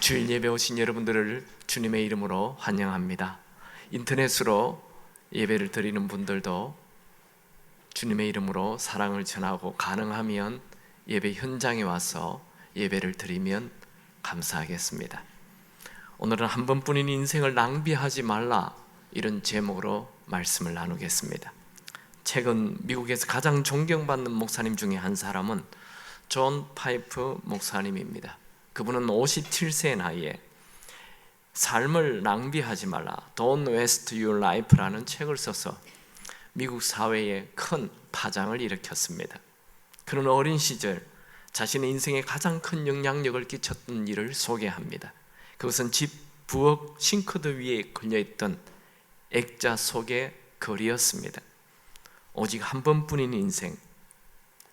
주일 예배 오신 여러분들을 주님의 이름으로 환영합니다. 인터넷으로 예배를 드리는 분들도 주님의 이름으로 사랑을 전하고 가능하면 예배 현장에 와서 예배를 드리면 감사하겠습니다. 오늘은 한 번뿐인 인생을 낭비하지 말라, 이런 제목으로 말씀을 나누겠습니다. 최근 미국에서 가장 존경받는 목사님 중에 한 사람은 존 파이프 목사님입니다. 그분은 57세의 나이에 삶을 낭비하지 말라, Don't Waste Your Life라는 책을 써서 미국 사회에 큰 파장을 일으켰습니다. 그는 어린 시절 자신의 인생에 가장 큰 영향력을 끼쳤던 일을 소개합니다. 그것은 집 부엌 싱크대 위에 걸려있던 액자 속의 글이었습니다. 오직 한 번뿐인 인생,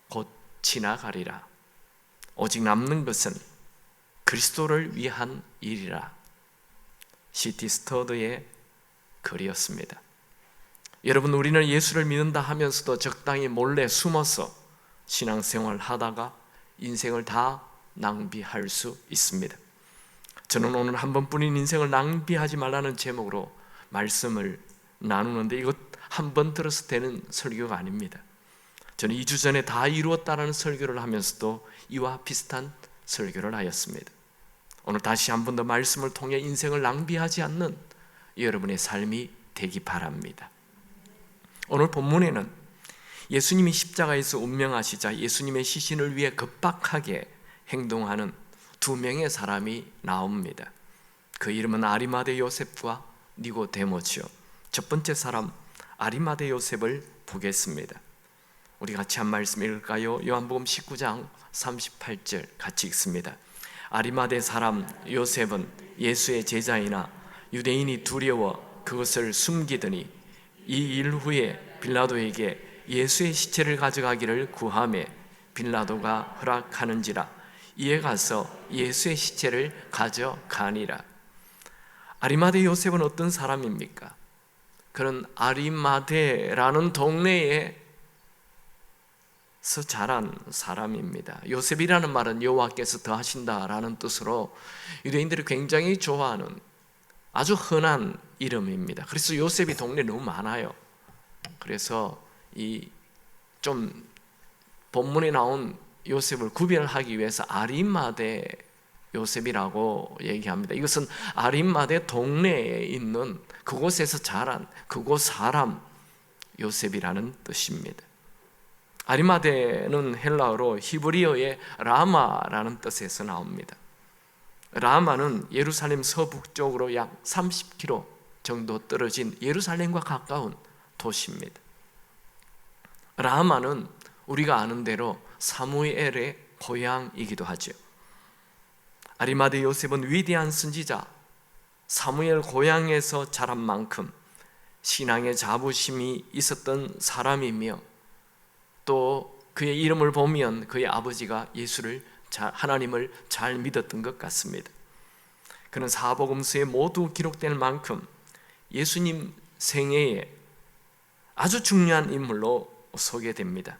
곧 지나가리라. 오직 남는 것은 그리스도를 위한 일이라. C.T. 스터드의 글이었습니다. 여러분, 우리는 예수를 믿는다 하면서도 적당히 몰래 숨어서 신앙생활을 하다가 인생을 다 낭비할 수 있습니다. 저는 오늘 한 번뿐인 인생을 낭비하지 말라는 제목으로 말씀을 나누는데, 이것 한 번 들어서 되는 설교가 아닙니다. 저는 2주 전에 다 이루었다라는 설교를 하면서도 이와 비슷한 설교를 하였습니다. 오늘 다시 한 번 더 말씀을 통해 인생을 낭비하지 않는 여러분의 삶이 되기 바랍니다. 오늘 본문에는 예수님이 십자가에서 운명하시자 예수님의 시신을 위해 급박하게 행동하는 두 명의 사람이 나옵니다. 그 이름은 아리마대 요셉과 니고데모지요. 첫 번째 사람 아리마대 요셉을 보겠습니다. 우리 같이 한 말씀 읽을까요? 요한복음 19장 38절 같이 읽습니다. 아리마대 사람 요셉은 예수의 제자이나 유대인이 두려워 그것을 숨기더니 이 일 후에 빌라도에게 예수의 시체를 가져가기를 구하매 빌라도가 허락하는지라 이에 가서 예수의 시체를 가져가니라. 아리마대 요셉은 어떤 사람입니까? 그는 아리마대라는 동네에 자란 사람입니다. 요셉이라는 말은 여호와께서 더하신다라는 뜻으로 유대인들이 굉장히 좋아하는 아주 흔한 이름입니다. 그래서 요셉이 동네에 너무 많아요. 그래서 이 좀 본문에 나온 요셉을 구별하기 위해서 아리마대 요셉이라고 얘기합니다. 이것은 아리마대 동네에 있는 그곳에서 자란 그곳 사람 요셉이라는 뜻입니다. 아리마대는 헬라어로 히브리어의 라마라는 뜻에서 나옵니다. 라마는 예루살렘 서북쪽으로 약 30km 정도 떨어진 예루살렘과 가까운 도시입니다. 라마는 우리가 아는 대로 사무엘의 고향이기도 하죠. 아리마대 요셉은 위대한 선지자 사무엘 고향에서 자란 만큼 신앙의 자부심이 있었던 사람이며, 또 그의 이름을 보면 그의 아버지가 하나님을 잘 믿었던 것 같습니다. 그는 사복음서에 모두 기록될 만큼 예수님 생애에 아주 중요한 인물로 소개됩니다.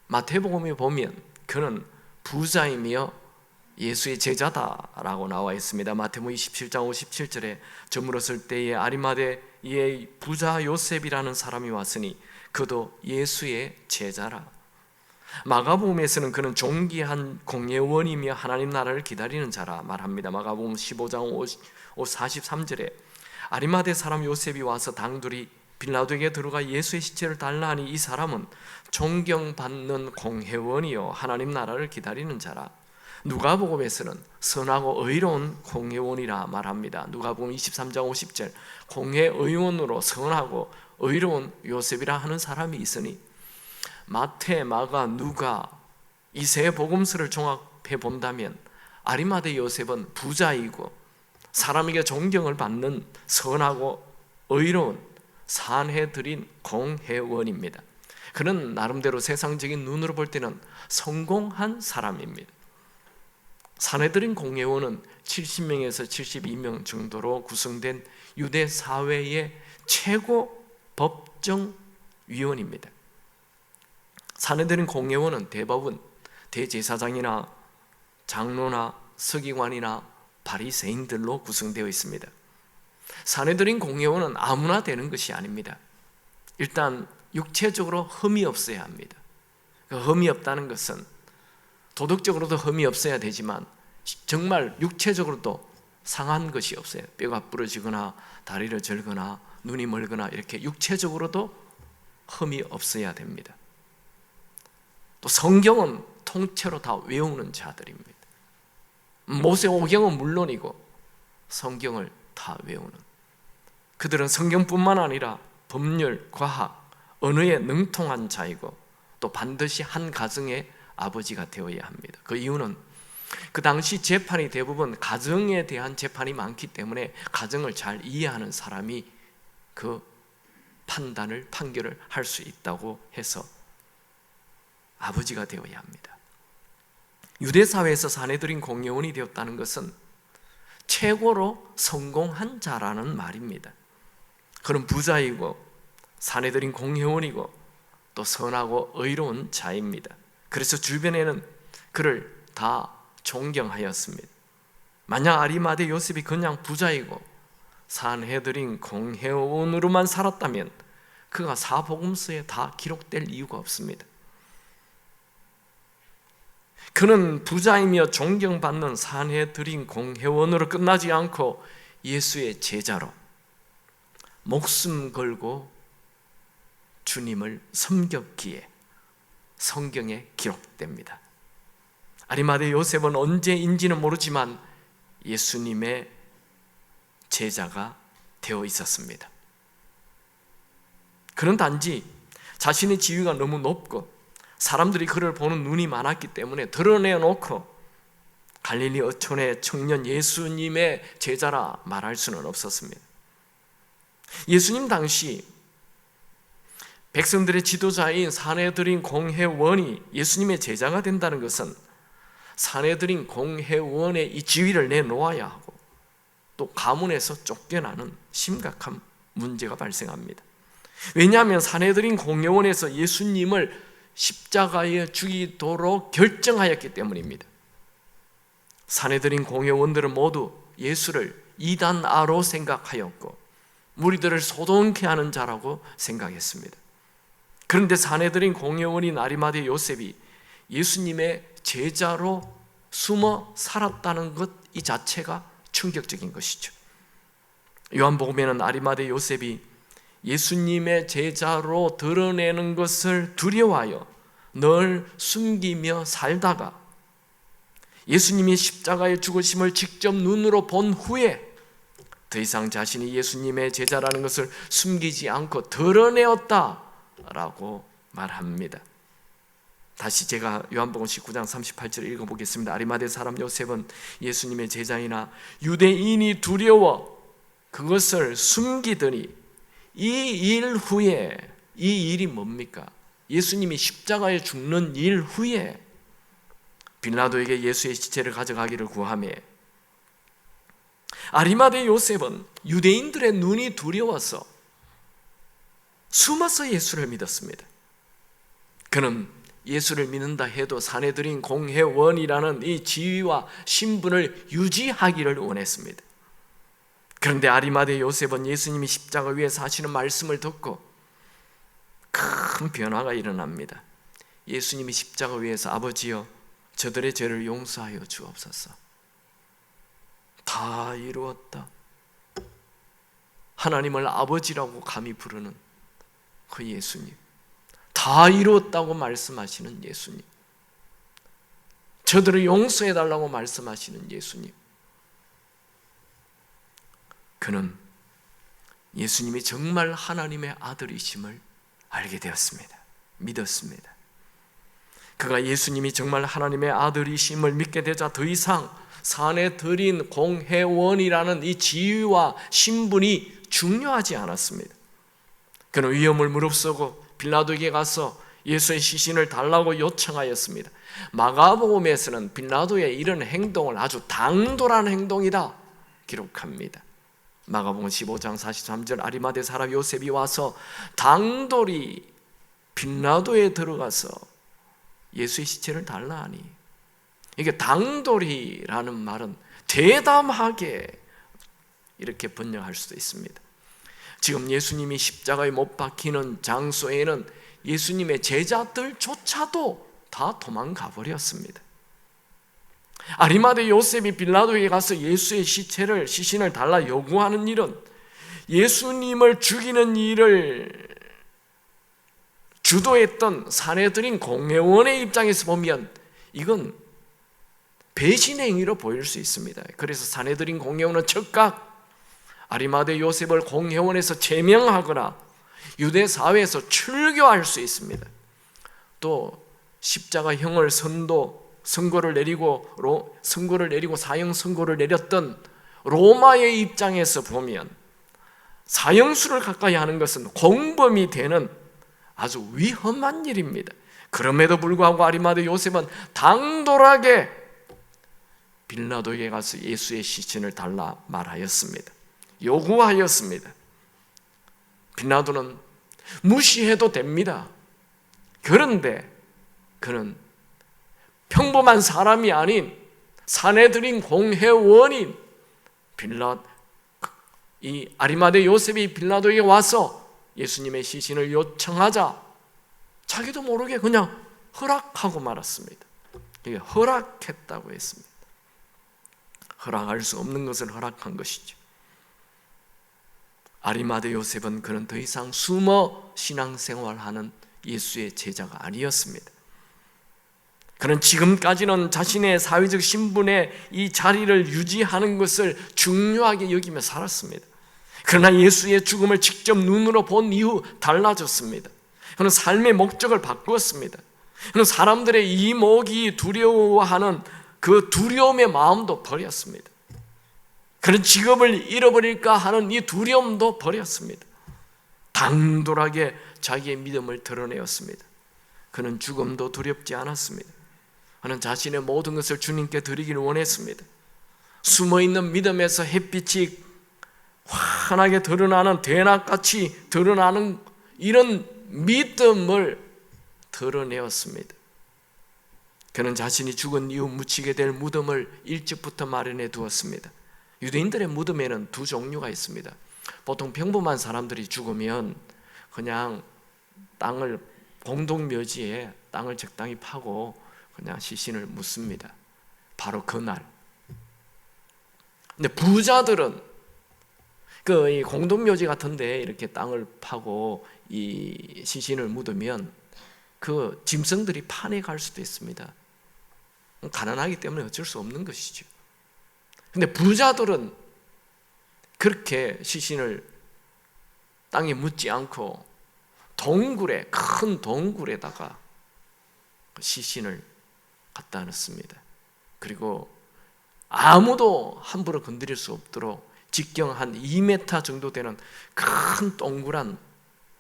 마태복음에 보면 그는 부자이며 예수의 제자다라고 나와 있습니다. 마태복음 27장 57절에 저물었을 때에 아리마대의 부자 요셉이라는 사람이 왔으니 그도 예수의 제자라. 마가복음에서는 그는 존귀한 공예원이며 하나님 나라를 기다리는 자라 말합니다. 마가복음 15장 43절에 아리마대 사람 요셉이 와서 당둘이 빌라도에게 들어가 예수의 시체를 달라 하니 이 사람은 존경받는 공회원이요 하나님 나라를 기다리는 자라. 누가복음에서는 선하고 의로운 공회원이라 말합니다. 누가복음 23장 50절 공회의원으로 선하고 의로운 요셉이라 하는 사람이 있으니, 마태, 마가, 누가 이 세 복음서를 종합해 본다면 아리마대 요셉은 부자이고 사람에게 존경을 받는 선하고 의로운 산헤드린 공회원입니다. 그는 나름대로 세상적인 눈으로 볼 때는 성공한 사람입니다. 산헤드린 공회원은 70명에서 72명 정도로 구성된 유대 사회의 최고 법정위원입니다. 산헤드린 공회원은 대법원, 대제사장이나 장로나 서기관이나 바리새인들로 구성되어 있습니다. 사내들인 공회원은 아무나 되는 것이 아닙니다. 일단 육체적으로 흠이 없어야 합니다. 흠이 없다는 것은 도덕적으로도 흠이 없어야 되지만 정말 육체적으로도 상한 것이 없어요. 뼈가 부러지거나 다리를 절거나 눈이 멀거나 이렇게 육체적으로도 흠이 없어야 됩니다. 또 성경은 통째로 다 외우는 자들입니다. 모세오경은 물론이고 성경을 다 외우는, 그들은 성경뿐만 아니라 법률, 과학, 언어에 능통한 자이고 또 반드시 한 가정의 아버지가 되어야 합니다. 그 이유는 그 당시 재판이 대부분 가정에 대한 재판이 많기 때문에 가정을 잘 이해하는 사람이 그 판결을 할 수 있다고 해서 아버지가 되어야 합니다. 유대 사회에서 사내들인 공회원이 되었다는 것은 최고로 성공한 자라는 말입니다. 그는 부자이고 사내들인 공회원이고 또 선하고 의로운 자입니다. 그래서 주변에는 그를 다 존경하였습니다. 만약 아리마대 요셉이 그냥 부자이고 산헤드린 공회원으로만 살았다면 그가 사복음서에 다 기록될 이유가 없습니다. 그는 부자이며 존경받는 산헤드린 공회원으로 끝나지 않고 예수의 제자로 목숨 걸고 주님을 섬겼기에 성경에 기록됩니다. 아리마대 요셉은 언제인지는 모르지만 예수님의 제자가 되어 있었습니다. 그는 단지 자신의 지위가 너무 높고 사람들이 그를 보는 눈이 많았기 때문에 드러내놓고 갈릴리 어촌의 청년 예수님의 제자라 말할 수는 없었습니다. 예수님 당시 백성들의 지도자인 사내들인 공회원이 예수님의 제자가 된다는 것은 사내들인 공회원의 이 지위를 내놓아야 하고 또 가문에서 쫓겨나는 심각한 문제가 발생합니다. 왜냐하면 사내들인 공회원에서 예수님을 십자가에 죽이도록 결정하였기 때문입니다. 사내들인 공회원들은 모두 예수를 이단아로 생각하였고 무리들을 소동케 하는 자라고 생각했습니다. 그런데 사내들인 공회원인 아리마대 요셉이 예수님의 제자로 숨어 살았다는 것 이 자체가 충격적인 것이죠. 요한복음에는 아리마대 요셉이 예수님의 제자로 드러내는 것을 두려워하여 늘 숨기며 살다가 예수님이 십자가에 죽으심을 직접 눈으로 본 후에 더 이상 자신이 예수님의 제자라는 것을 숨기지 않고 드러내었다라고 말합니다. 다시 제가 요한복음 19장 38절을 읽어보겠습니다. 아리마대 사람 요셉은 예수님의 제자이나 유대인이 두려워 그것을 숨기더니 이 일 후에, 이 일이 뭡니까? 예수님이 십자가에 죽는 일 후에 빌라도에게 예수의 시체를 가져가기를 구하며 아리마대 요셉은 유대인들의 눈이 두려워서 숨어서 예수를 믿었습니다. 그는 예수를 믿는다 해도 사내들인 공회원이라는 이 지위와 신분을 유지하기를 원했습니다. 그런데 아리마대 요셉은 예수님이 십자가 위에서 하시는 말씀을 듣고 큰 변화가 일어납니다. 예수님이 십자가 위에서 아버지여 저들의 죄를 용서하여 주옵소서. 다 이루었다. 하나님을 아버지라고 감히 부르는 그 예수님, 다 이루었다고 말씀하시는 예수님, 저들을 용서해달라고 말씀하시는 예수님, 그는 예수님이 정말 하나님의 아들이심을 알게 되었습니다. 믿었습니다. 그가 예수님이 정말 하나님의 아들이심을 믿게 되자 더 이상 사내들인 공회원이라는 이 지위와 신분이 중요하지 않았습니다. 그는 위험을 무릅쓰고 빌라도에게 가서 예수의 시신을 달라고 요청하였습니다. 마가복음에서는 빌라도의 이런 행동을 아주 당돌한 행동이다 기록합니다. 마가복음 15장 43절 아리마대 사람 요셉이 와서 당돌이 빌라도에 들어가서 예수의 시체를 달라 하니, 이게 당돌이라는 말은 대담하게 이렇게 번역할 수도 있습니다. 지금 예수님이 십자가에 못 박히는 장소에는 예수님의 제자들조차도 다 도망가 버렸습니다. 아리마대 요셉이 빌라도에게 가서 예수의 시신을 달라 요구하는 일은 예수님을 죽이는 일을 주도했던 산헤드린 공회원의 입장에서 보면 이건 배신의 행위로 보일 수 있습니다. 그래서 산헤드린 공회원은 즉각 아리마대 요셉을 공회원에서 제명하거나 유대 사회에서 출교할 수 있습니다. 또 십자가형을 선고를 내리고 사형 선고를 내렸던 로마의 입장에서 보면 사형수를 가까이 하는 것은 공범이 되는 아주 위험한 일입니다. 그럼에도 불구하고 아리마대 요셉은 당돌하게 빌라도에게 가서 예수의 시신을 달라 말하였습니다. 요구하였습니다. 빌라도는 무시해도 됩니다. 그런데 그는 평범한 사람이 아닌 산헤드린 공회원인 이 아리마대 요셉이 빌라도에게 와서 예수님의 시신을 요청하자 자기도 모르게 그냥 허락하고 말았습니다. 이게 허락했다고 했습니다. 허락할 수 없는 것을 허락한 것이죠. 아리마대 요셉은 그는 더 이상 숨어 신앙생활하는 예수의 제자가 아니었습니다. 그는 지금까지는 자신의 사회적 신분의 이 자리를 유지하는 것을 중요하게 여기며 살았습니다. 그러나 예수의 죽음을 직접 눈으로 본 이후 달라졌습니다. 그는 삶의 목적을 바꾸었습니다. 그는 사람들의 이목이 두려워하는 그 두려움의 마음도 버렸습니다. 그는 직업을 잃어버릴까 하는 이 두려움도 버렸습니다. 당돌하게 자기의 믿음을 드러내었습니다. 그는 죽음도 두렵지 않았습니다. 그는 자신의 모든 것을 주님께 드리기를 원했습니다. 숨어있는 믿음에서 햇빛이 환하게 드러나는 대낮같이 드러나는 이런 믿음을 드러내었습니다. 그는 자신이 죽은 이후 묻히게 될 무덤을 일찍부터 마련해 두었습니다. 유대인들의 무덤에는 두 종류가 있습니다. 보통 평범한 사람들이 죽으면 그냥 공동묘지에 땅을 적당히 파고 그냥 시신을 묻습니다. 바로 그날. 근데 부자들은 이 공동묘지 같은데 이렇게 땅을 파고 이 시신을 묻으면 그 짐승들이 파내갈 수도 있습니다. 가난하기 때문에 어쩔 수 없는 것이죠. 근데 부자들은 그렇게 시신을 땅에 묻지 않고 큰 동굴에다가 시신을 갖다 놓습니다. 그리고 아무도 함부로 건드릴 수 없도록 직경 한 2m 정도 되는 큰 동그란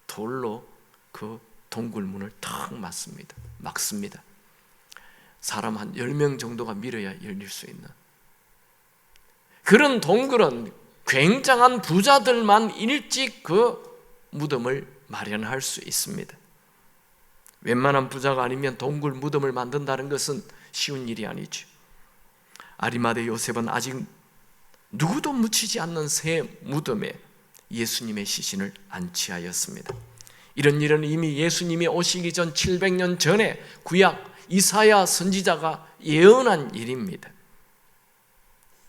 돌로 그 동굴문을 탁 막습니다. 사람 한 10명 정도가 밀어야 열릴 수 있는 그런 동굴은 굉장한 부자들만 일찍 그 무덤을 마련할 수 있습니다. 웬만한 부자가 아니면 동굴 무덤을 만든다는 것은 쉬운 일이 아니죠. 아리마대 요셉은 아직 누구도 묻히지 않는 새 무덤에 예수님의 시신을 안치하였습니다. 이런 일은 이미 예수님이 오시기 전 700년 전에 구약 이사야 선지자가 예언한 일입니다.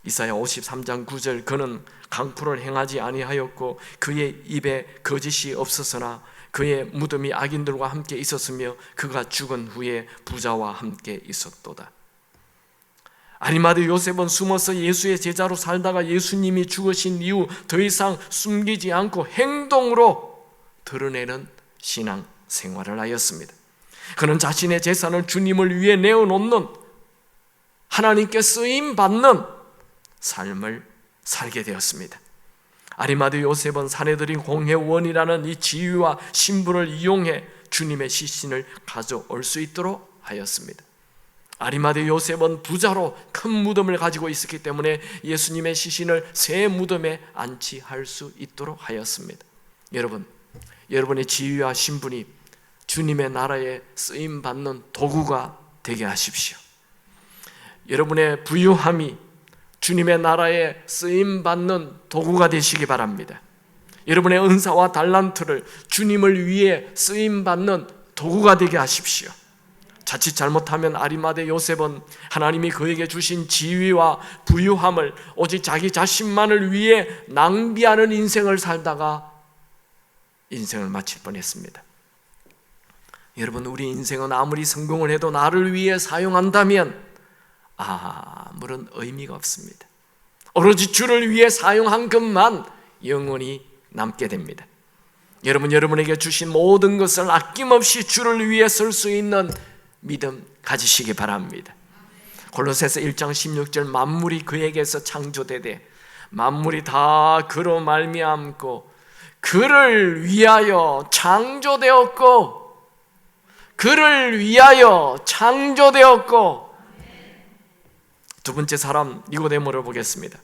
이사야 53장 9절 그는 강포를 행하지 아니하였고 그의 입에 거짓이 없었으나 그의 무덤이 악인들과 함께 있었으며 그가 죽은 후에 부자와 함께 있었도다. 아리마대 요셉은 숨어서 예수의 제자로 살다가 예수님이 죽으신 이후 더 이상 숨기지 않고 행동으로 드러내는 신앙 생활을 하였습니다. 그는 자신의 재산을 주님을 위해 내어놓는 하나님께 쓰임받는 삶을 살게 되었습니다. 아리마대 요셉은 산헤드린 공회원이라는 이 지위와 신분을 이용해 주님의 시신을 가져올 수 있도록 하였습니다. 아리마대 요셉은 부자로 큰 무덤을 가지고 있었기 때문에 예수님의 시신을 새 무덤에 안치할 수 있도록 하였습니다. 여러분의 지위와 신분이 주님의 나라에 쓰임받는 도구가 되게 하십시오. 여러분의 부유함이 주님의 나라에 쓰임받는 도구가 되시기 바랍니다. 여러분의 은사와 달란트를 주님을 위해 쓰임받는 도구가 되게 하십시오. 자칫 잘못하면 아리마대 요셉은 하나님이 그에게 주신 지위와 부유함을 오직 자기 자신만을 위해 낭비하는 인생을 살다가 인생을 마칠 뻔했습니다. 여러분, 우리 인생은 아무리 성공을 해도 나를 위해 사용한다면 아무런 의미가 없습니다. 오로지 주를 위해 사용한 것만 영원히 남게 됩니다. 여러분에게 주신 모든 것을 아낌없이 주를 위해 쓸 수 있는 믿음 가지시기 바랍니다. 골로새서 1장 16절 만물이 그에게서 창조되되 만물이 다 그로 말미암고 그를 위하여 창조되었고 두 번째 사람 니고데모를 보겠습니다.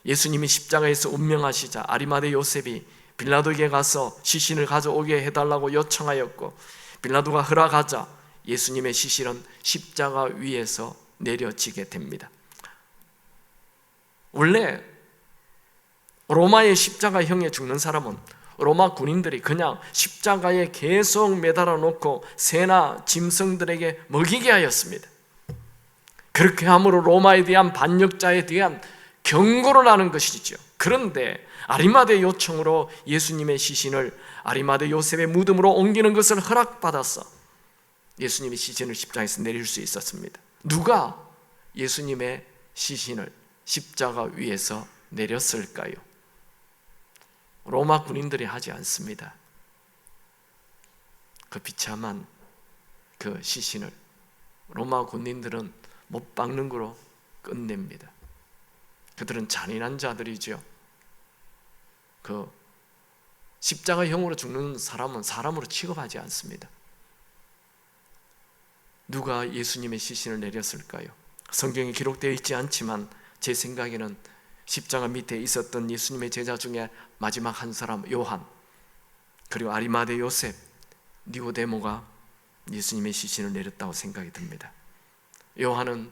예수님이 십자가에서 운명하시자 아리마대 요셉이 빌라도에게 가서 시신을 가져오게 해달라고 요청하였고 빌라도가 허락하자 예수님의 시신은 십자가 위에서 내려지게 됩니다. 원래 로마의 십자가형에 죽는 사람은 로마 군인들이 그냥 십자가에 계속 매달아 놓고 새나 짐승들에게 먹이게 하였습니다. 그렇게 함으로 로마에 대한 반역자에 대한 경고를 하는 것이죠. 그런데 아리마대 요청으로 예수님의 시신을 아리마대 요셉의 무덤으로 옮기는 것을 허락받아서 예수님의 시신을 십자가에서 내릴 수 있었습니다. 누가 예수님의 시신을 십자가 위에서 내렸을까요? 로마 군인들이 하지 않습니다. 그 비참한 그 시신을 로마 군인들은 못 박는 거로 끝냅니다. 그들은 잔인한 자들이죠. 그 십자가형으로 죽는 사람은 사람으로 취급하지 않습니다. 누가 예수님의 시신을 내렸을까요? 성경에 기록되어 있지 않지만 제 생각에는 십자가 밑에 있었던 예수님의 제자 중에 마지막 한 사람 요한, 그리고 아리마대 요셉, 니고데모가 예수님의 시신을 내렸다고 생각이 듭니다. 요한은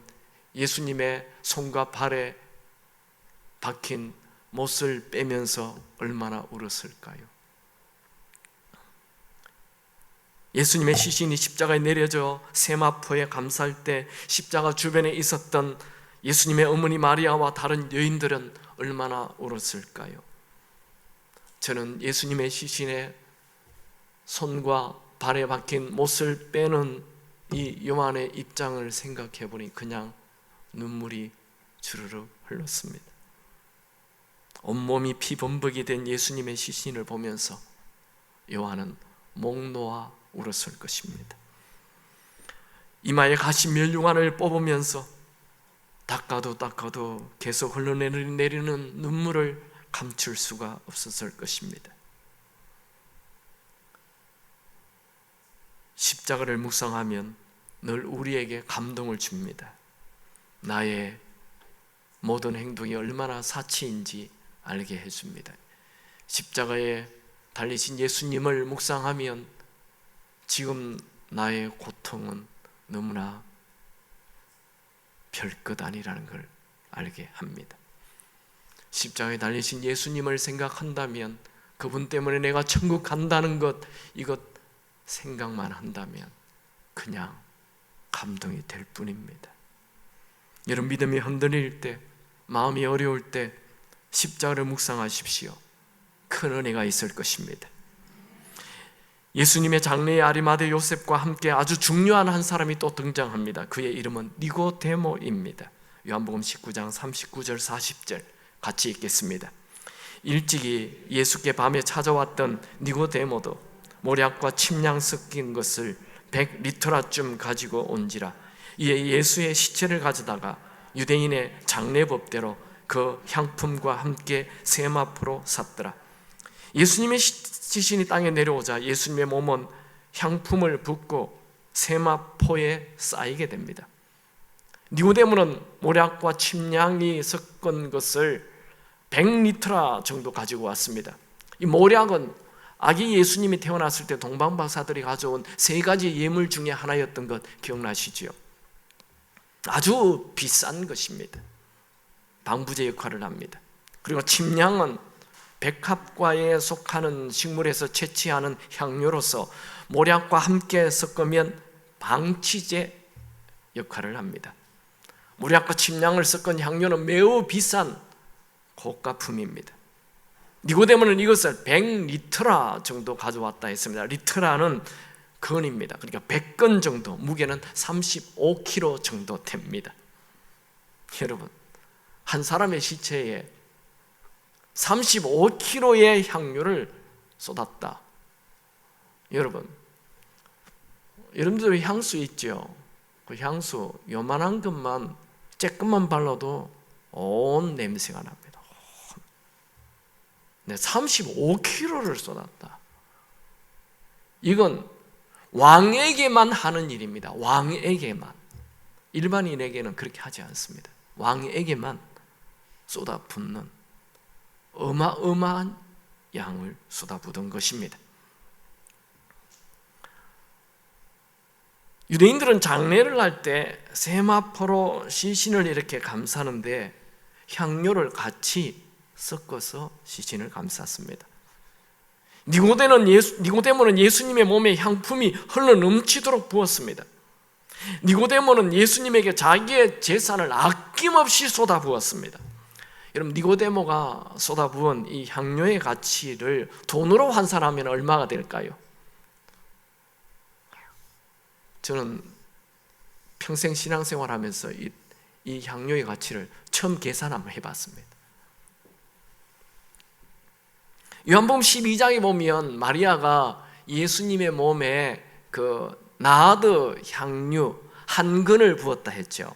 예수님의 손과 발에 박힌 못을 빼면서 얼마나 울었을까요? 예수님의 시신이 십자가에 내려져 세마포에 감쌀 때 십자가 주변에 있었던 예수님의 어머니 마리아와 다른 여인들은 얼마나 울었을까요? 저는 예수님의 시신에 손과 발에 박힌 못을 빼는 이 요한의 입장을 생각해 보니 그냥 눈물이 주르륵 흘렀습니다. 온몸이 피범벅이 된 예수님의 시신을 보면서 요한은 목 놓아 울었을 것입니다. 이마에 가시 멸류관을 뽑으면서 닦아도 계속 흘러내리는 눈물을 감출 수가 없었을 것입니다. 십자가를 묵상하면 늘 우리에게 감동을 줍니다. 나의 모든 행동이 얼마나 사치인지 알게 해줍니다. 십자가에 달리신 예수님을 묵상하면 지금 나의 고통은 너무나 별것 아니라는 걸 알게 합니다. 십자가에 달리신 예수님을 생각한다면, 그분 때문에 내가 천국 간다는 것, 이것 생각만 한다면 그냥 감동이 될 뿐입니다. 여러분, 믿음이 흔들릴 때, 마음이 어려울 때 십자가를 묵상하십시오. 큰 은혜가 있을 것입니다. 예수님의 장래의 아리마대 요셉과 함께 아주 중요한 한 사람이 또 등장합니다. 그의 이름은 니고데모입니다. 요한복음 19장 39절 40절 같이 읽겠습니다. 일찍이 예수께 밤에 찾아왔던 니고데모도 모략과 침량 섞인 것을 100리터라쯤 가지고 온지라. 이에 예수의 시체를 가져다가 유대인의 장례법대로 그 향품과 함께 세마포로 샀더라. 예수님의 시신이 땅에 내려오자 예수님의 몸은 향품을 붓고 세마포에 쌓이게 됩니다. 니고데모는 모략과 침량이 섞은 것을 100리터라 정도 가지고 왔습니다. 이 모략은 아기 예수님이 태어났을 때 동방박사들이 가져온 3가지 예물 중에 하나였던 것 기억나시죠? 아주 비싼 것입니다. 방부제 역할을 합니다. 그리고 침량은 백합과에 속하는 식물에서 채취하는 향료로서 모략과 함께 섞으면 방치제 역할을 합니다. 모략과 침량을 섞은 향료는 매우 비싼 고가품입니다. 니고데모는 이것을 100리트라 정도 가져왔다 했습니다. 리트라는 건입니다. 그러니까 100건 정도, 무게는 35kg 정도 됩니다. 여러분, 한 사람의 시체에 35kg의 향료를 쏟았다. 여러분들 향수 있죠? 그 향수 요만한 것만 쬐끔만 발라도 온 냄새가 납니다. 35kg를 쏟았다. 이건 왕에게만 하는 일입니다. 왕에게만. 일반인에게는 그렇게 하지 않습니다. 왕에게만 쏟아붓는 어마어마한 양을 쏟아붓은 것입니다. 유대인들은 장례를 할 때 세마포로 시신을 이렇게 감싸는데 향료를 같이 섞어서 시신을 감쌌습니다. 니고데모는 예수님의 몸에 향품이 흘러 넘치도록 부었습니다. 니고데모는 예수님에게 자기의 재산을 아낌없이 쏟아부었습니다. 여러분, 니고데모가 쏟아부은 이 향료의 가치를 돈으로 환산하면 얼마가 될까요? 저는 평생 신앙생활 하면서 이 향료의 가치를 처음 계산 한번 해봤습니다. 요한복음 12장에 보면 마리아가 예수님의 몸에 그 나드 향유 한 근을 부었다 했죠.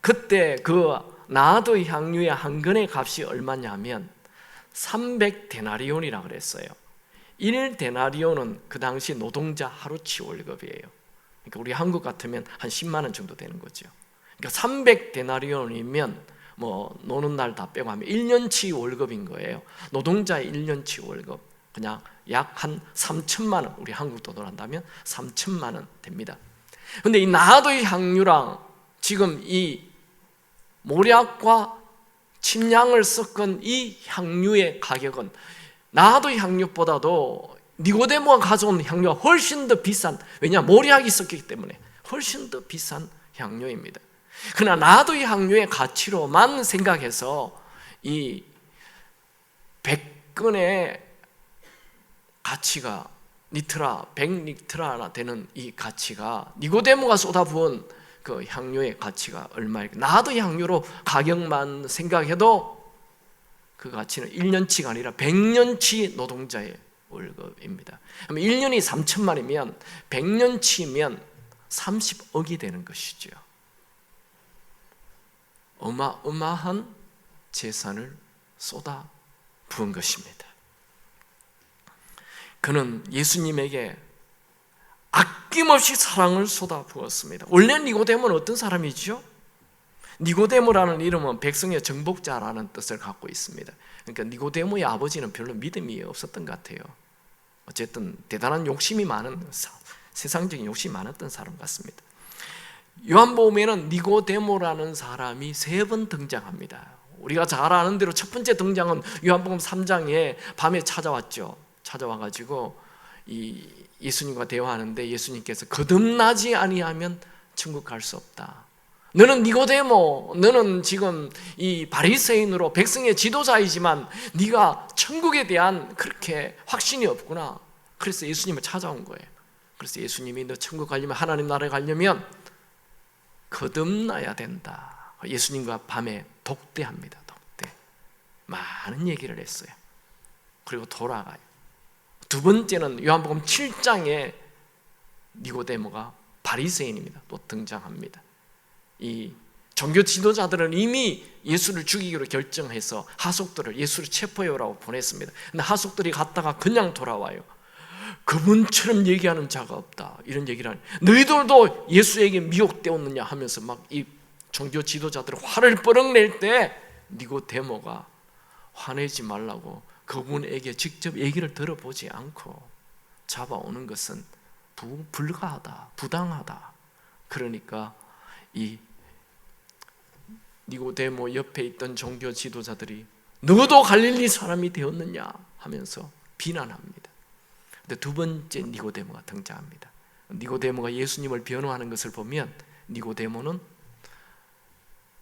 그때 그 나드 향유의 한 근의 값이 얼마냐면 300데나리온이라고 그랬어요. 1데나리온은 그 당시 노동자 하루치 월급이에요. 그러니까 우리 한국 같으면 한 10만 원 정도 되는 거죠. 그러니까 300데나리온이면 뭐 노는 날 다 빼고 하면 1년치 월급인 거예요. 노동자의 1년치 월급 그냥 약 한 3천만 원, 우리 한국 돈으로 한다면 3천만 원 됩니다. 근데 이 나드 향유랑 지금 이 모략과 침량을 섞은 이 향유의 가격은 나드 향유보다도 니고데모가 가져온 향유가 훨씬 더 비싼, 왜냐 모략이 섞이기 때문에 훨씬 더 비싼 향유입니다. 그러나 나드 향유의 가치로만 생각해서 이 100근의 가치가 100리트라나 되는 이 가치가 니고데모가 쏟아부은 그 향유의 가치가 얼마일까? 나드 향유로 가격만 생각해도 그 가치는 1년치가 아니라 100년치 노동자의 월급입니다. 그럼 1년이 3천만이면 100년치면 30억이 되는 것이죠. 어마어마한 재산을 쏟아 부은 것입니다. 그는 예수님에게 아낌없이 사랑을 쏟아 부었습니다. 원래 니고데모는 어떤 사람이죠? 니고데모라는 이름은 백성의 정복자라는 뜻을 갖고 있습니다. 그러니까 니고데모의 아버지는 별로 믿음이 없었던 것 같아요. 어쨌든 대단한 욕심이 많은, 세상적인 욕심이 많았던 사람 같습니다. 요한복음에는 니고데모라는 사람이 3번 등장합니다. 우리가 잘 아는 대로 첫 번째 등장은 요한복음 3장에 밤에 찾아와가지고 이 예수님과 대화하는데 예수님께서 거듭나지 아니하면 천국 갈 수 없다. 너는 니고데모, 너는 지금 이 바리새인으로 백성의 지도자이지만 네가 천국에 대한 그렇게 확신이 없구나. 그래서 예수님을 찾아온 거예요. 그래서 예수님이 너 천국 가려면, 하나님 나라에 가려면 거듭나야 된다. 예수님과 밤에 독대합니다. 독대. 많은 얘기를 했어요. 그리고 돌아가요. 두 번째는 요한복음 7장에 니고데모가 바리새인입니다. 또 등장합니다. 이 종교 지도자들은 이미 예수를 죽이기로 결정해서 하속들을 예수를 체포해오라고 보냈습니다. 근데 하속들이 갔다가 그냥 돌아와요. 그분처럼 얘기하는 자가 없다. 이런 얘기를 하니 너희들도 예수에게 미혹되었느냐 하면서 막 이 종교 지도자들이 화를 뻐럭 낼 때 니고데모가 화내지 말라고 그분에게 직접 얘기를 들어보지 않고 잡아오는 것은 불가하다, 부당하다. 그러니까 이 니고데모 옆에 있던 종교 지도자들이 너도 갈릴리 사람이 되었느냐 하면서 비난합니다. 근데 두 번째 니고데모가 등장합니다. 니고데모가 예수님을 변호하는 것을 보면 니고데모는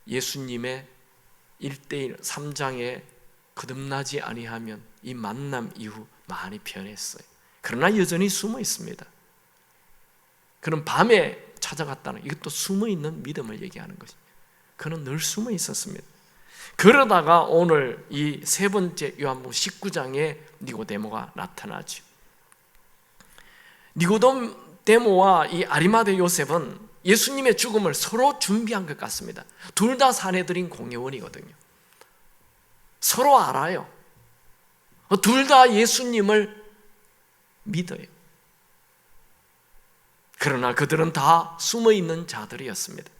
예수님의 1대1 3장에 거듭나지 아니하면 이 만남 이후 많이 변했어요. 그러나 여전히 숨어 있습니다. 그는 밤에 찾아갔다는, 이것도 숨어 있는 믿음을 얘기하는 것입니다. 그는 늘 숨어 있었습니다. 그러다가 오늘 이 세 번째 요한복음 19장에 니고데모가 나타나죠. 니고데모와 이 아리마대 요셉은 예수님의 죽음을 서로 준비한 것 같습니다. 둘 다 사내들인 공회원이거든요. 서로 알아요. 둘 다 예수님을 믿어요. 그러나 그들은 다 숨어있는 자들이었습니다.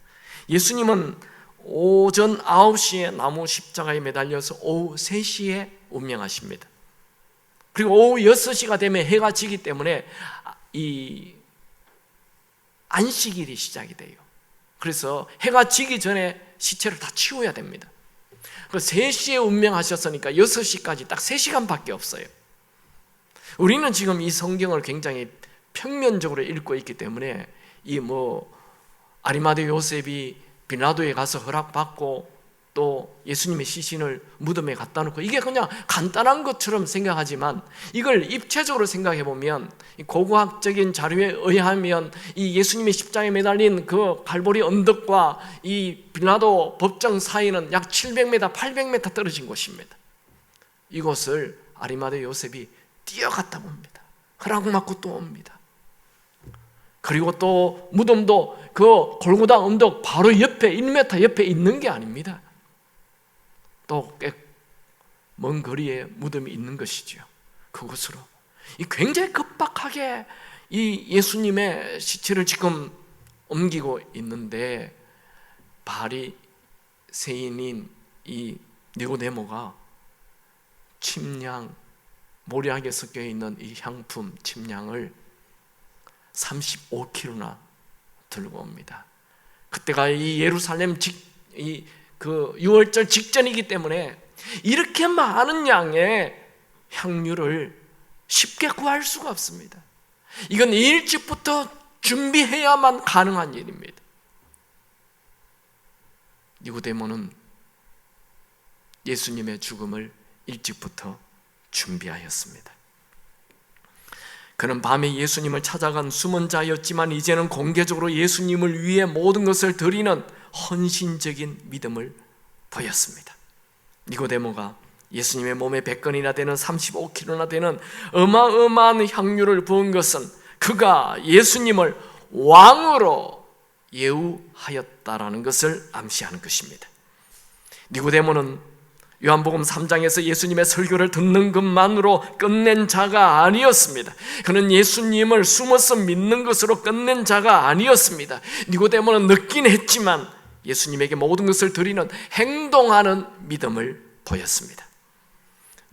예수님은 오전 9시에 나무 십자가에 매달려서 오후 3시에 운명하십니다. 그리고 오후 6시가 되면 해가 지기 때문에 이 안식일이 시작이 돼요. 그래서 해가 지기 전에 시체를 다 치워야 됩니다. 3시에 운명하셨으니까 6시까지 딱 3시간밖에 없어요. 우리는 지금 이 성경을 굉장히 평면적으로 읽고 있기 때문에 이 아리마대 요셉이 빌라도에 가서 허락받고 또 예수님의 시신을 무덤에 갖다 놓고 이게 그냥 간단한 것처럼 생각하지만 이걸 입체적으로 생각해 보면 고고학적인 자료에 의하면 이 예수님의 십자가에 매달린 그 갈보리 언덕과 이 빌라도 법정 사이는 약 700m, 800m 떨어진 곳입니다. 이곳을 아리마대 요셉이 뛰어갔다 옵니다. 허락받고 또 옵니다. 그리고 또 무덤도 그 골고다 언덕 바로 옆에 1m 옆에 있는 게 아닙니다. 또 꽤 먼 거리에 무덤이 있는 것이죠. 그곳으로 이 굉장히 급박하게 이 예수님의 시체를 지금 옮기고 있는데 바리새인인 이 니고데모가 침향, 모략에 섞여 있는 이 향품 침향을 35kg나 들고 옵니다. 그때가 이 예루살렘 그 6월절 직전이기 때문에 이렇게 많은 양의 향유를 쉽게 구할 수가 없습니다. 이건 일찍부터 준비해야만 가능한 일입니다. 니고데모는 예수님의 죽음을 일찍부터 준비하였습니다. 그는 밤에 예수님을 찾아간 숨은 자였지만 이제는 공개적으로 예수님을 위해 모든 것을 드리는 헌신적인 믿음을 보였습니다. 니고데모가 예수님의 몸에 100건이나 되는 35kg나 되는 어마어마한 향유를 부은 것은 그가 예수님을 왕으로 예우하였다라는 것을 암시하는 것입니다. 니고데모는 요한복음 3장에서 예수님의 설교를 듣는 것만으로 끝낸 자가 아니었습니다. 그는 예수님을 숨어서 믿는 것으로 끝낸 자가 아니었습니다. 니고데모는 늦긴 했지만 예수님에게 모든 것을 드리는 행동하는 믿음을 보였습니다.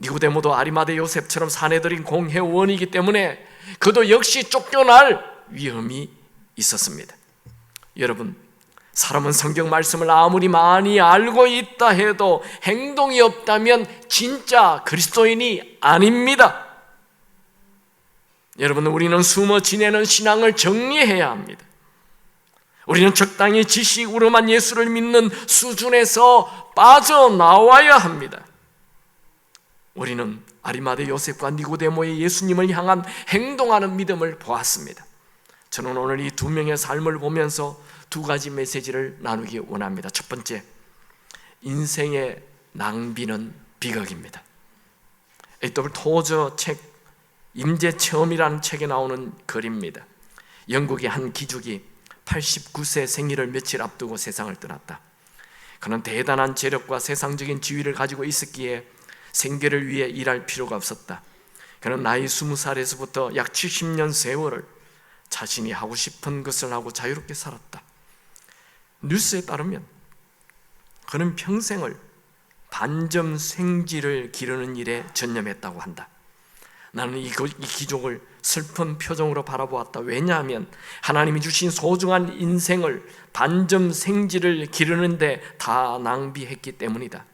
니고데모도 아리마대 요셉처럼 사내들인 공회원이기 때문에 그도 역시 쫓겨날 위험이 있었습니다. 여러분, 사람은 성경 말씀을 아무리 많이 알고 있다 해도 행동이 없다면 진짜 그리스도인이 아닙니다. 여러분, 우리는 숨어 지내는 신앙을 정리해야 합니다. 우리는 적당히 지식으로만 예수를 믿는 수준에서 빠져나와야 합니다. 우리는 아리마대 요셉과 니고데모의 예수님을 향한 행동하는 믿음을 보았습니다. 저는 오늘 이 두 명의 삶을 보면서 두 가지 메시지를 나누기 원합니다. 첫 번째, 인생의 낭비는 비극입니다. A.W. 토저 책 임재체험이라는 책에 나오는 글입니다. 영국의 한 귀족이 89세 생일을 며칠 앞두고 세상을 떠났다. 그는 대단한 재력과 세상적인 지위를 가지고 있었기에 생계를 위해 일할 필요가 없었다. 그는 나이 20살에서부터 약 70년 세월을 자신이 하고 싶은 것을 하고 자유롭게 살았다. 뉴스에 따르면 그는 평생을 반점 생지를 기르는 일에 전념했다고 한다. 나는 이 기족을 슬픈 표정으로 바라보았다. 왜냐하면 하나님이 주신 소중한 인생을 반점 생지를 기르는데 다 낭비했기 때문이다.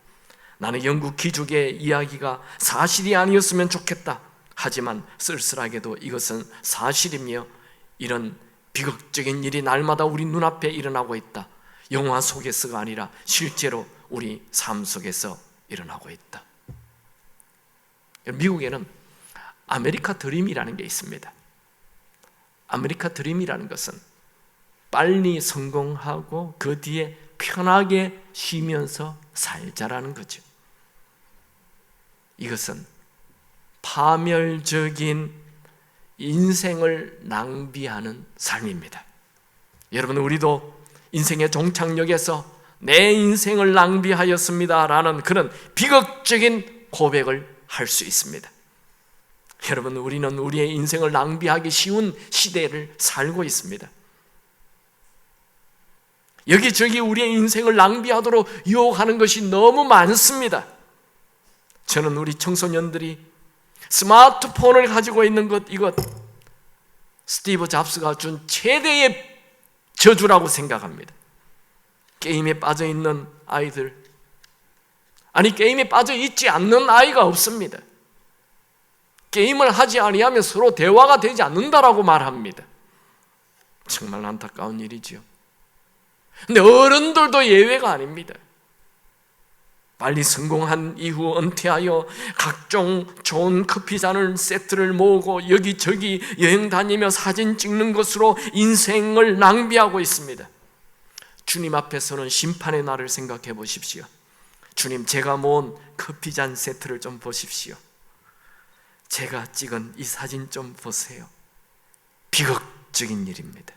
나는 영국 귀족의 이야기가 사실이 아니었으면 좋겠다. 하지만 쓸쓸하게도 이것은 사실이며 이런 비극적인 일이 날마다 우리 눈앞에 일어나고 있다. 영화 속에서가 아니라 실제로 우리 삶 속에서 일어나고 있다. 미국에는 아메리카 드림이라는 게 있습니다. 아메리카 드림이라는 것은 빨리 성공하고 그 뒤에 편하게 쉬면서 살자라는 거죠. 이것은 파멸적인 인생을 낭비하는 삶입니다. 여러분, 우리도 인생의 종착역에서 내 인생을 낭비하였습니다 라는 그런 비극적인 고백을 할 수 있습니다. 여러분, 우리는 우리의 인생을 낭비하기 쉬운 시대를 살고 있습니다. 여기저기 우리의 인생을 낭비하도록 유혹하는 것이 너무 많습니다. 저는 우리 청소년들이 스마트폰을 가지고 있는 이것 스티브 잡스가 준 최대의 저주라고 생각합니다. 게임에 빠져 있는 아이들, 아니 게임에 빠져 있지 않는 아이가 없습니다. 게임을 하지 아니하면 서로 대화가 되지 않는다라고 말합니다. 정말 안타까운 일이죠. 근데 어른들도 예외가 아닙니다. 빨리 성공한 이후 은퇴하여 각종 좋은 커피잔을 세트를 모으고 여기저기 여행 다니며 사진 찍는 것으로 인생을 낭비하고 있습니다. 주님 앞에서는 심판의 날을 생각해 보십시오. 주님, 제가 모은 커피잔 세트를 좀 보십시오. 제가 찍은 이 사진 좀 보세요. 비극적인 일입니다.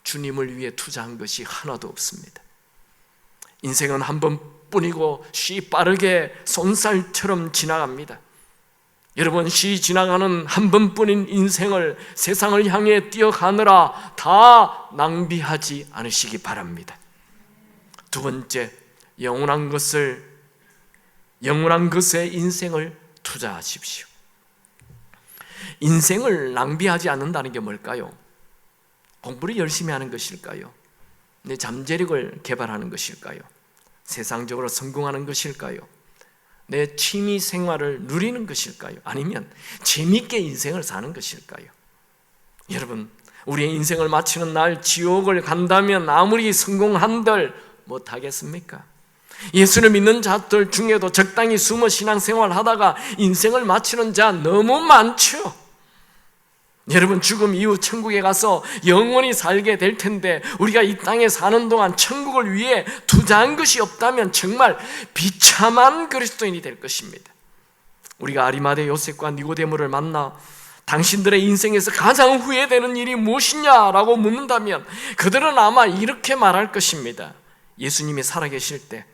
주님을 위해 투자한 것이 하나도 없습니다. 인생은 한 번뿐이고 쉬 빠르게 손살처럼 지나갑니다. 여러분, 쉬 지나가는 한 번뿐인 인생을 세상을 향해 뛰어가느라 다 낭비하지 않으시기 바랍니다. 두 번째, 영원한 것에 인생을 투자하십시오. 인생을 낭비하지 않는다는 게 뭘까요? 공부를 열심히 하는 것일까요? 내 잠재력을 개발하는 것일까요? 세상적으로 성공하는 것일까요? 내 취미 생활을 누리는 것일까요? 아니면 재미있게 인생을 사는 것일까요? 여러분, 우리의 인생을 마치는 날 지옥을 간다면 아무리 성공한들 못하겠습니까? 예수를 믿는 자들 중에도 적당히 숨어 신앙생활 하다가 인생을 마치는 자 너무 많죠. 여러분, 죽음 이후 천국에 가서 영원히 살게 될 텐데 우리가 이 땅에 사는 동안 천국을 위해 투자한 것이 없다면 정말 비참한 그리스도인이 될 것입니다. 우리가 아리마대 요셉과 니고데모를 만나 당신들의 인생에서 가장 후회되는 일이 무엇이냐라고 묻는다면 그들은 아마 이렇게 말할 것입니다. 예수님이 살아계실 때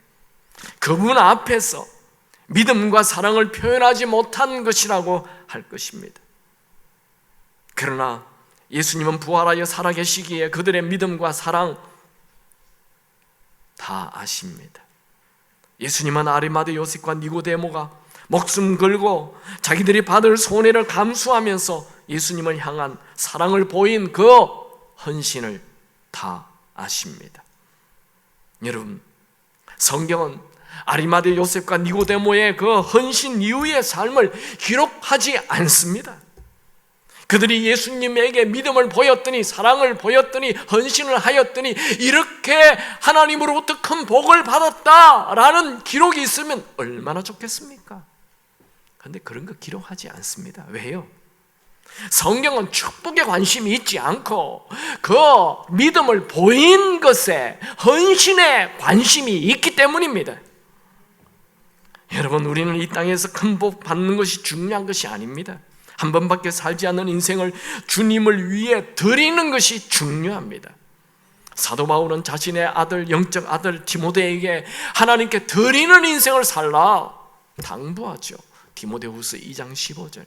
그분 앞에서 믿음과 사랑을 표현하지 못한 것이라고 할 것입니다. 그러나 예수님은 부활하여 살아계시기에 그들의 믿음과 사랑 다 아십니다. 예수님은 아리마대 요셉과 니고데모가 목숨 걸고 자기들이 받을 손해를 감수하면서 예수님을 향한 사랑을 보인 그 헌신을 다 아십니다. 여러분, 성경은 아리마대 요셉과 니고데모의 그 헌신 이후의 삶을 기록하지 않습니다. 그들이 예수님에게 믿음을 보였더니, 사랑을 보였더니, 헌신을 하였더니 이렇게 하나님으로부터 큰 복을 받았다라는 기록이 있으면 얼마나 좋겠습니까? 그런데 그런 거 기록하지 않습니다. 왜요? 성경은 축복에 관심이 있지 않고 그 믿음을 보인 것에, 헌신에 관심이 있기 때문입니다. 여러분, 우리는 이 땅에서 큰 복 받는 것이 중요한 것이 아닙니다. 한 번밖에 살지 않는 인생을 주님을 위해 드리는 것이 중요합니다. 사도 바울은 자신의 아들, 영적 아들 디모데에게 하나님께 드리는 인생을 살라 당부하죠. 디모데후서 2장 15절,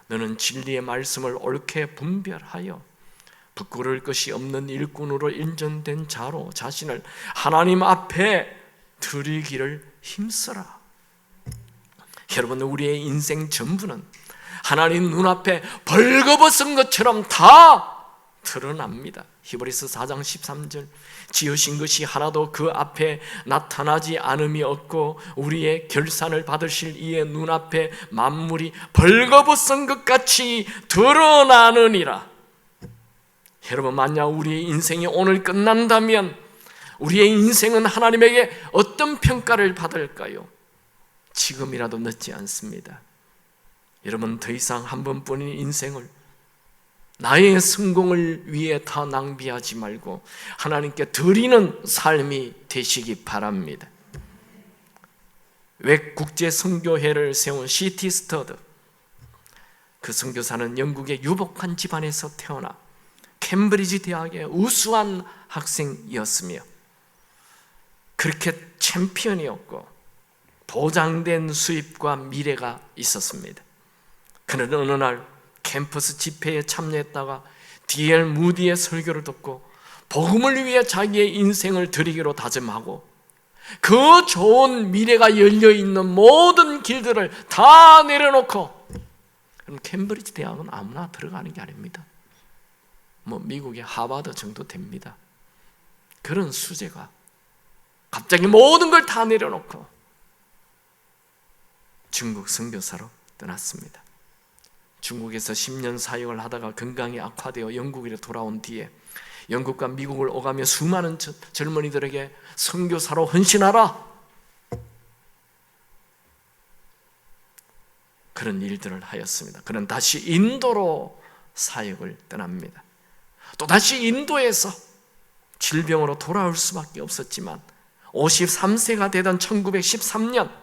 너는 진리의 말씀을 옳게 분별하여 부끄러울 것이 없는 일꾼으로 인정된 자로 자신을 하나님 앞에 드리기를 힘써라. 여러분, 우리의 인생 전부는 하나님 눈앞에 벌거벗은 것처럼 다 드러납니다. 히브리서 4장 13절, 지으신 것이 하나도 그 앞에 나타나지 않음이 없고 우리의 결산을 받으실 이의 눈앞에 만물이 벌거벗은 것 같이 드러나느니라. 여러분, 만약 우리의 인생이 오늘 끝난다면 우리의 인생은 하나님에게 어떤 평가를 받을까요? 지금이라도 늦지 않습니다. 여러분, 더 이상 한 번뿐인 인생을 나의 성공을 위해 다 낭비하지 말고 하나님께 드리는 삶이 되시기 바랍니다. 국제선교회를 세운 C.T. 스터드, 그 선교사는 영국의 유복한 집안에서 태어나 캠브리지 대학의 우수한 학생이었으며 그렇게 챔피언이었고 보장된 수입과 미래가 있었습니다. 그는 어느 날 캠퍼스 집회에 참여했다가 D.L. 무디의 설교를 듣고 복음을 위해 자기의 인생을 드리기로 다짐하고 그 좋은 미래가 열려있는 모든 길들을 다 내려놓고, 그럼 캠브리지 대학은 아무나 들어가는 게 아닙니다. 미국의 하버드 정도 됩니다. 그런 수재가 갑자기 모든 걸 다 내려놓고 중국 선교사로 떠났습니다. 중국에서 10년 사역을 하다가 건강이 악화되어 영국으로 돌아온 뒤에 영국과 미국을 오가며 수많은 젊은이들에게 선교사로 헌신하라, 그런 일들을 하였습니다. 그는 다시 인도로 사역을 떠납니다. 또다시 인도에서 질병으로 돌아올 수밖에 없었지만 53세가 되던 1913년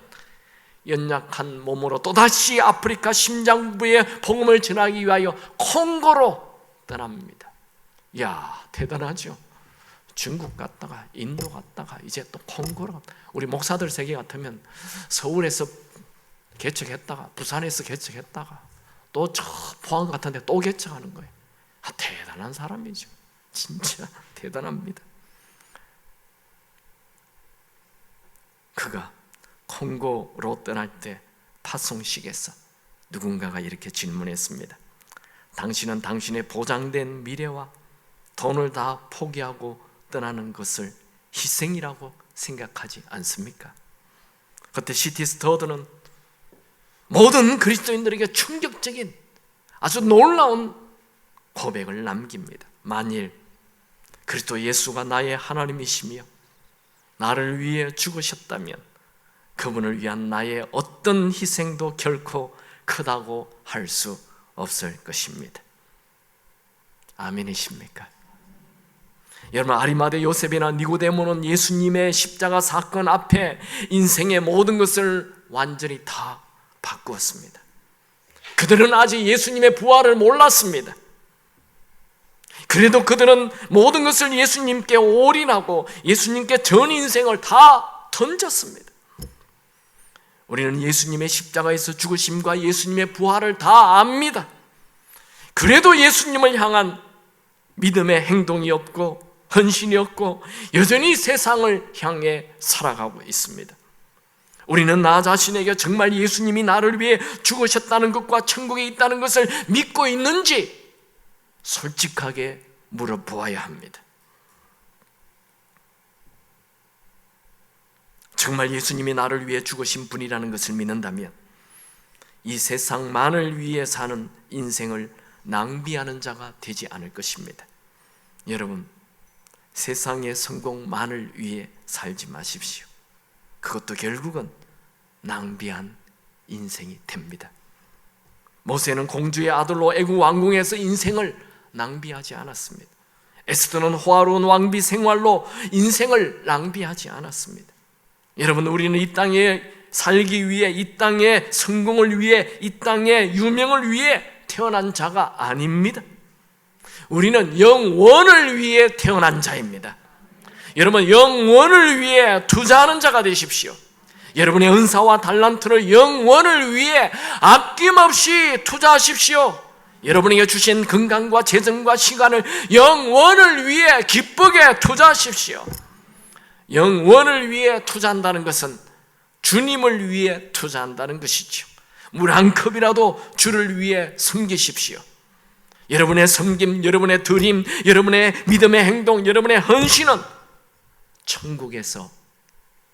연약한 몸으로 또다시 아프리카 심장부의 복음을 전하기 위하여 콩고로 떠납니다. 이야, 대단하죠. 중국 갔다가 인도 갔다가 이제 또 콩고로 갔다. 우리 목사들 세계 같으면 서울에서 개척했다가 부산에서 개척했다가 또 저 포항 같은 데 또 개척하는 거예요. 대단한 사람이죠. 진짜 대단합니다. 그가 콩고로 떠날 때 파송식에서 누군가가 이렇게 질문했습니다. 당신은 당신의 보장된 미래와 돈을 다 포기하고 떠나는 것을 희생이라고 생각하지 않습니까? 그때 C.T. 스터드는 모든 그리스도인들에게 충격적인 아주 놀라운 고백을 남깁니다. 만일 그리스도 예수가 나의 하나님이시며 나를 위해 죽으셨다면 그분을 위한 나의 어떤 희생도 결코 크다고 할 수 없을 것입니다. 아멘이십니까? 여러분, 아리마대 요셉이나 니고데모는 예수님의 십자가 사건 앞에 인생의 모든 것을 완전히 다 바꾸었습니다. 그들은 아직 예수님의 부활을 몰랐습니다. 그래도 그들은 모든 것을 예수님께 올인하고 예수님께 전 인생을 다 던졌습니다. 우리는 예수님의 십자가에서 죽으심과 예수님의 부활을 다 압니다. 그래도 예수님을 향한 믿음의 행동이 없고 헌신이 없고 여전히 세상을 향해 살아가고 있습니다. 우리는 나 자신에게 정말 예수님이 나를 위해 죽으셨다는 것과 천국에 있다는 것을 믿고 있는지 솔직하게 물어보아야 합니다. 정말 예수님이 나를 위해 죽으신 분이라는 것을 믿는다면 이 세상만을 위해 사는 인생을 낭비하는 자가 되지 않을 것입니다. 여러분, 세상의 성공만을 위해 살지 마십시오. 그것도 결국은 낭비한 인생이 됩니다. 모세는 공주의 아들로 애국 왕궁에서 인생을 낭비하지 않았습니다. 에스더는 호화로운 왕비 생활로 인생을 낭비하지 않았습니다. 여러분, 우리는 이 땅에 살기 위해, 이 땅의 성공을 위해, 이 땅의 유명을 위해 태어난 자가 아닙니다. 우리는 영원을 위해 태어난 자입니다. 여러분, 영원을 위해 투자하는 자가 되십시오. 여러분의 은사와 달란트를 영원을 위해 아낌없이 투자하십시오. 여러분에게 주신 건강과 재정과 시간을 영원을 위해 기쁘게 투자하십시오. 영원을 위해 투자한다는 것은 주님을 위해 투자한다는 것이죠. 물 한 컵이라도 주를 위해 섬기십시오. 여러분의 섬김, 여러분의 드림, 여러분의 믿음의 행동, 여러분의 헌신은 천국에서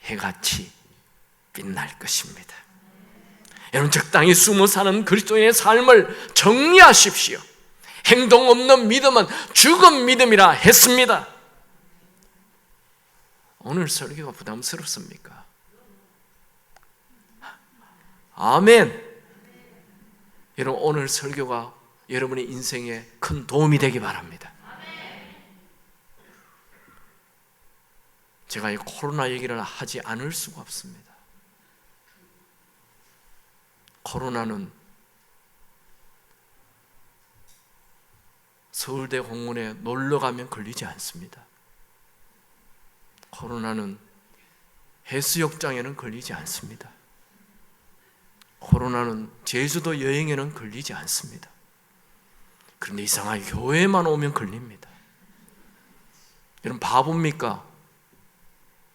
해같이 빛날 것입니다. 여러분, 적당히 숨어 사는 그리스도인의 삶을 정리하십시오. 행동 없는 믿음은 죽은 믿음이라 했습니다. 오늘 설교가 부담스럽습니까? 아멘. 여러분, 오늘 설교가 여러분의 인생에 큰 도움이 되기 바랍니다. 제가 이 코로나 얘기를 하지 않을 수가 없습니다. 코로나는 서울대 공원에 놀러 가면 걸리지 않습니다. 코로나는 해수욕장에는 걸리지 않습니다. 코로나는 제주도 여행에는 걸리지 않습니다. 그런데 이상하게 교회만 오면 걸립니다. 여러분, 바보입니까?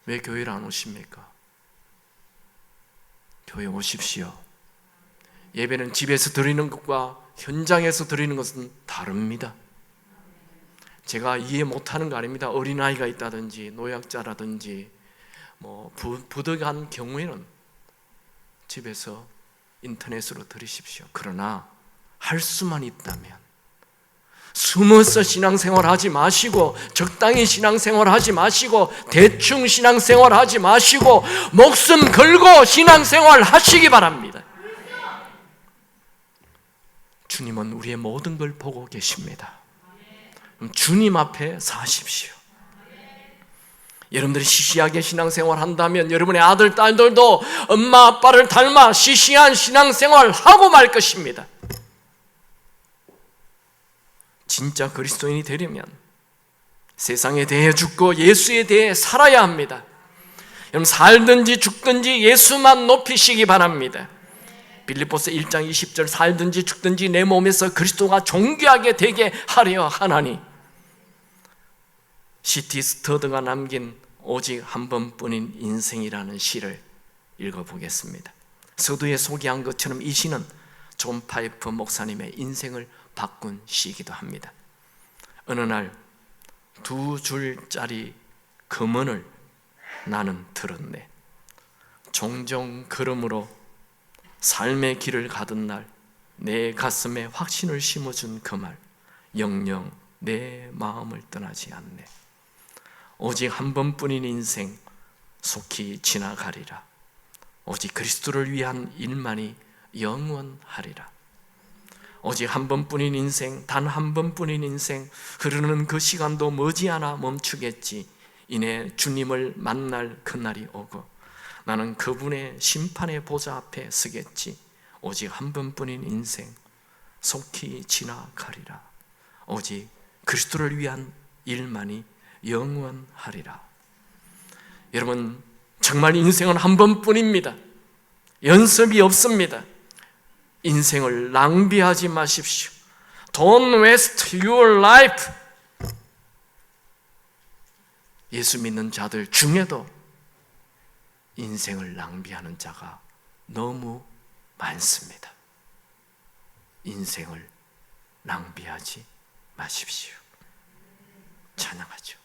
왜 교회를 안 오십니까? 교회 오십시오. 예배는 집에서 드리는 것과 현장에서 드리는 것은 다릅니다. 제가 이해 못하는 거 아닙니다. 어린아이가 있다든지 노약자라든지 부득이한 경우에는 집에서 인터넷으로 드리십시오. 그러나 할 수만 있다면 숨어서 신앙생활 하지 마시고, 적당히 신앙생활 하지 마시고, 대충 신앙생활 하지 마시고, 목숨 걸고 신앙생활 하시기 바랍니다. 주님은 우리의 모든 걸 보고 계십니다. 주님 앞에 사십시오. 여러분들이 시시하게 신앙생활 한다면 여러분의 아들, 딸들도 엄마, 아빠를 닮아 시시한 신앙생활 하고 말 것입니다. 진짜 그리스도인이 되려면 세상에 대해 죽고 예수에 대해 살아야 합니다. 여러분, 살든지 죽든지 예수만 높이시기 바랍니다. 빌립보서 1장 20절, 살든지 죽든지 내 몸에서 그리스도가 존귀하게 되게 하려 하나니. C.T. 스터드가 남긴 오직 한 번뿐인 인생이라는 시를 읽어보겠습니다. 서두에 소개한 것처럼 이 시는 존 파이프 목사님의 인생을 바꾼 시이기도 합니다. 어느 날 2줄짜리 금언을 나는 들었네. 종종 걸음으로 삶의 길을 가던 날 내 가슴에 확신을 심어준 그 말, 영영 내 마음을 떠나지 않네. 오직 한 번뿐인 인생 속히 지나가리라. 오직 그리스도를 위한 일만이 영원하리라. 오직 한 번뿐인 인생, 단 한 번뿐인 인생, 흐르는 그 시간도 머지않아 멈추겠지. 이내 주님을 만날 그날이 오고 나는 그분의 심판의 보좌 앞에 서겠지. 오직 한 번뿐인 인생 속히 지나가리라. 오직 그리스도를 위한 일만이 영원하리라. 여러분, 정말 인생은 한 번뿐입니다. 연습이 없습니다. 인생을 낭비하지 마십시오. Don't waste your life. 예수 믿는 자들 중에도 인생을 낭비하는 자가 너무 많습니다. 인생을 낭비하지 마십시오. 찬양하죠.